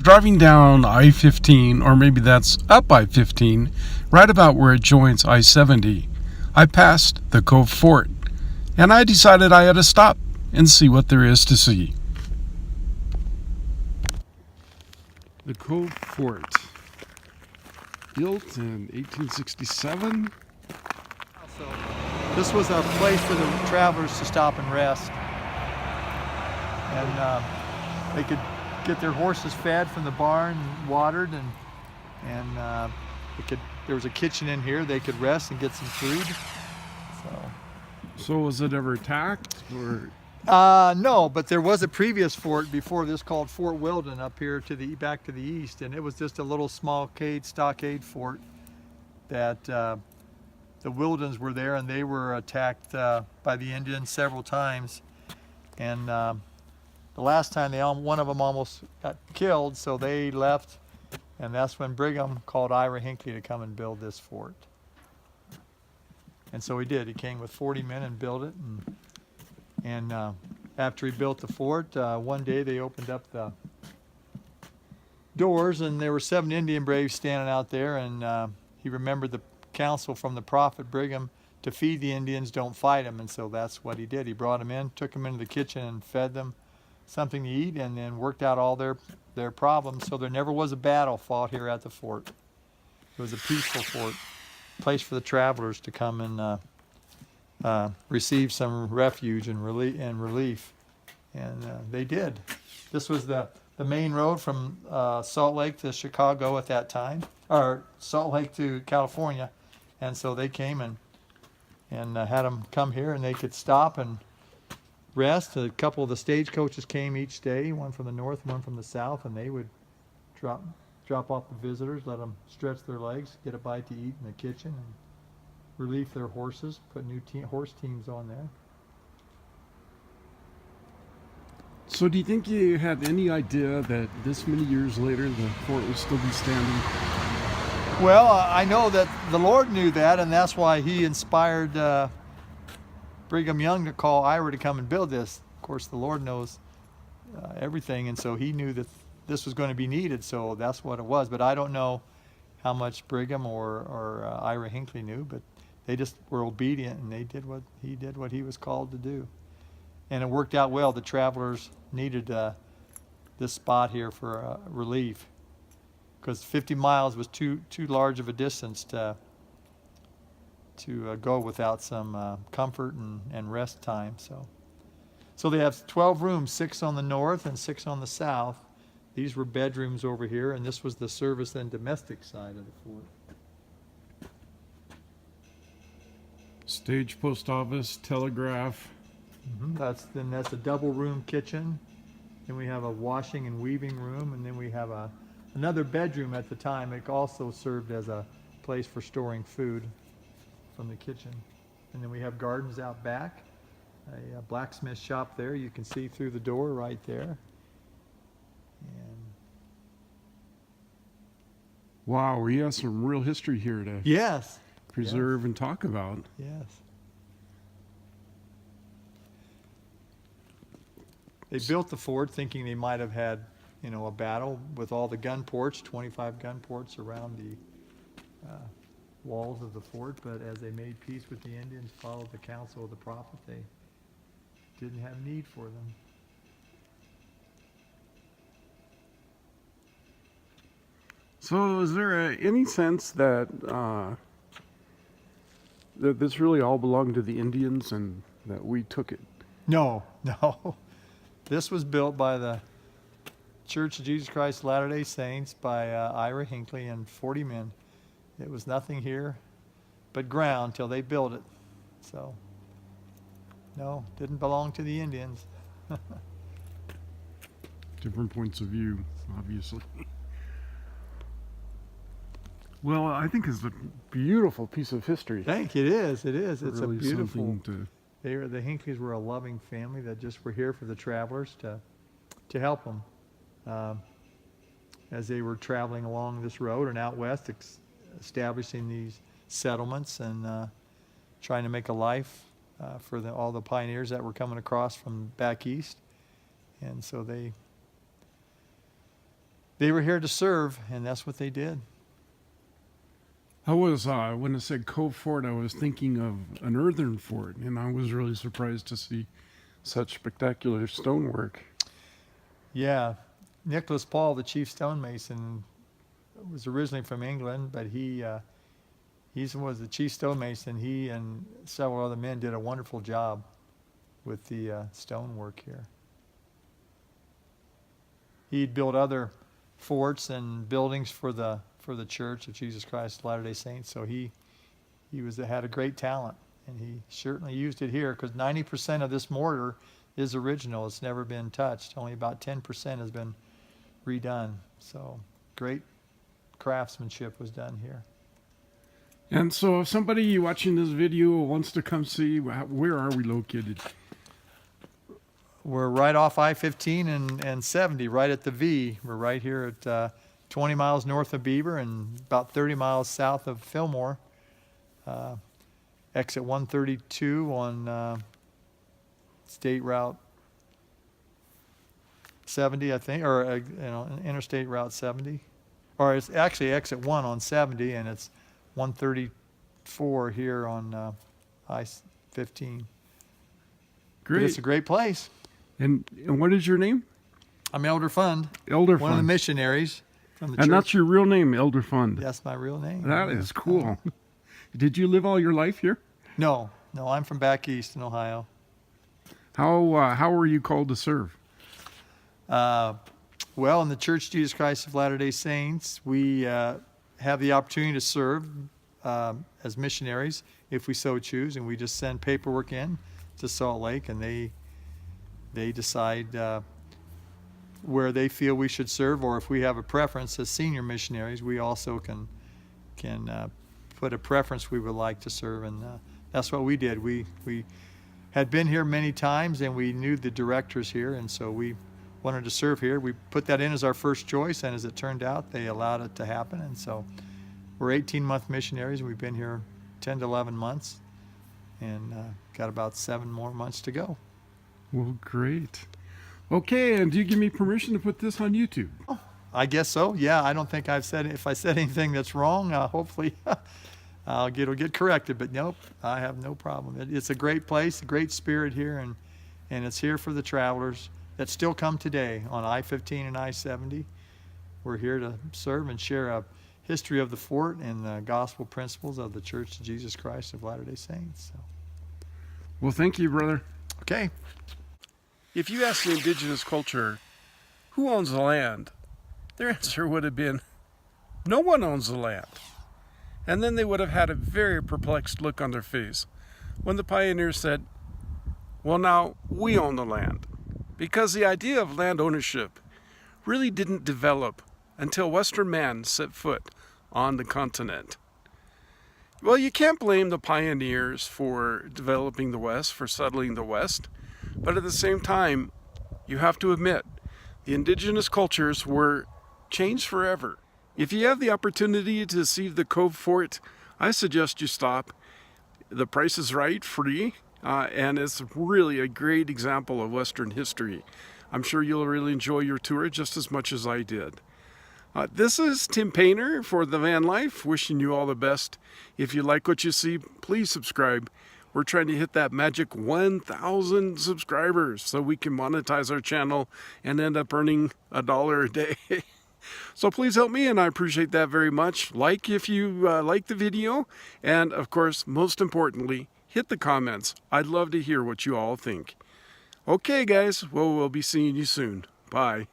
Driving down I-15, or maybe that's up I-15, right about where it joins I-70, I passed the Cove Fort, and I decided I had to stop and see what there is to see. The Cove Fort, built in 1867. So this was a place for the travelers to stop and rest, and they could get their horses fed from the barn, and watered, and there was a kitchen in here. They could rest and get some food. So was it ever attacked, or? No, but there was a previous fort before this called Fort Weldon up here back to the east, and it was just a little small stockade fort that the Weldons were there, and they were attacked by the Indians several times. And the last time one of them almost got killed, so they left, and that's when Brigham called Ira Hinkley to come and build this fort. And so he did. He came with 40 men and built it. And after he built the fort, one day they opened up the doors, and there were 7 Indian braves standing out there, and he remembered the counsel from the prophet Brigham to feed the Indians, don't fight them. And so that's what he did. He brought them in, took them into the kitchen, and fed them something to eat, and then worked out all their problems. So there never was a battle fought here at the fort. It was a peaceful fort, a place for the travelers to come and receive some refuge and relief. And they did. This was the main road from Salt Lake to Chicago at that time, or Salt Lake to California. And so they came and had them come here, and they could stop and rest. A couple of the stagecoaches came each day, one from the north, one from the south, and they would drop off the visitors, let them stretch their legs, get a bite to eat in the kitchen, and relieve their horses, put new horse teams on there. So do you think you had any idea that this many years later the fort would still be standing? Well, I know that the Lord knew that, and that's why he inspired Brigham Young to call Ira to come and build this. Of course, the Lord knows everything, and so he knew that this was going to be needed, so that's what it was. But I don't know how much Brigham or Ira Hinkley knew, but they just were obedient, and they did what he was called to do. And it worked out well. The travelers needed this spot here for relief, because 50 miles was too large of a distance to go without some comfort and rest time. So they have 12 rooms, 6 on the north and 6 on the south. These were bedrooms over here, and this was the service and domestic side of the fort. Stage, post office, telegraph. Mm-hmm. That's a double room kitchen. Then we have a washing and weaving room, and then we have another bedroom at the time. It also served as a place for storing food from the kitchen. And then we have gardens out back, a blacksmith shop there. You can see through the door right there. And wow, we have some real history here to preserve and talk about. Yes. They built the fort thinking they might have had, a battle with all the gun ports, 25 gun ports around the walls of the fort. But as they made peace with the Indians, followed the counsel of the prophet, they didn't have need for them. So is there any sense that that this really all belonged to the Indians and that we took it? No. This was built by the Church of Jesus Christ of Latter-day Saints by Ira Hinkley and 40 men. It was nothing here but ground till they built it. So, no, didn't belong to the Indians. Different points of view, obviously. Well, I think it's a beautiful piece of history. Thank you. It is. It's really a beautiful. The Hinkleys were a loving family that just were here for the travelers to help them as they were traveling along this road and out west, establishing these settlements and trying to make a life for all the pioneers that were coming across from back east. And so they they were here to serve, and that's what they did. I was, when I said Cove Fort, I was thinking of an earthen fort, and I was really surprised to see such spectacular stonework. Yeah, Nicholas Paul, the chief stonemason, was originally from England, but he was the chief stonemason. He and several other men did a wonderful job with the stonework here. He'd built other forts and buildings for the Church of Jesus Christ of Latter-day Saints, so he had a great talent, and he certainly used it here, because 90% of this mortar is original. It's never been touched. Only about 10% has been redone. So great craftsmanship was done here. And so if somebody watching this video wants to come see, where are we located? We're right off I-15 and 70, right at the V. We're right here at 20 miles north of Beaver and about 30 miles south of Fillmore. Exit 132 on State Route 70, I think, or Interstate Route 70. Or it's actually exit 1 on 70, and it's 134 here on I-15. Great. But it's a great place. And what is your name? I'm Elder Fund. Elder One Fund. of the missionaries from the church. And that's your real name, Elder Fund. That's my real name. That is cool. Did you live all your life here? No, I'm from back east in Ohio. How were you called to serve? Well, in the Church of Jesus Christ of Latter-day Saints, we have the opportunity to serve as missionaries if we so choose, and we just send paperwork in to Salt Lake, and they decide where they feel we should serve, or if we have a preference as senior missionaries, we also can put a preference we would like to serve, and that's what we did. We had been here many times, and we knew the directors here, and so we wanted to serve here. We put that in as our first choice, and as it turned out, they allowed it to happen, and so we're 18-month missionaries, and we've been here 10 to 11 months, and got about 7 more months to go. Well, great. Okay, and do you give me permission to put this on YouTube? Oh, I guess so. Yeah, I don't think if I said anything that's wrong, hopefully it'll get corrected. But nope, I have no problem. It's a great place, a great spirit here, and it's here for the travelers that still come today on I-15 and I-70. We're here to serve and share a history of the fort and the gospel principles of the Church of Jesus Christ of Latter-day Saints. So. Well, thank you, brother. Okay. If you ask the indigenous culture, who owns the land? Their answer would have been, no one owns the land. And then they would have had a very perplexed look on their face when the pioneers said, well, now we own the land. Because the idea of land ownership really didn't develop until Western man set foot on the continent. Well, you can't blame the pioneers for developing the West, for settling the West, but at the same time, you have to admit, the indigenous cultures were changed forever. If you have the opportunity to see the Cove Fort, I suggest you stop. The price is right, free, and it's really a great example of Western history. I'm sure you'll really enjoy your tour just as much as I did. This is Tim Painter for The Van Life, wishing you all the best. If you like what you see, please subscribe. We're trying to hit that magic 1,000 subscribers so we can monetize our channel and end up earning $1 a day. So please help me, and I appreciate that very much. Like if you like the video, and of course, most importantly, hit the comments. I'd love to hear what you all think. Okay, guys, well, we'll be seeing you soon. Bye.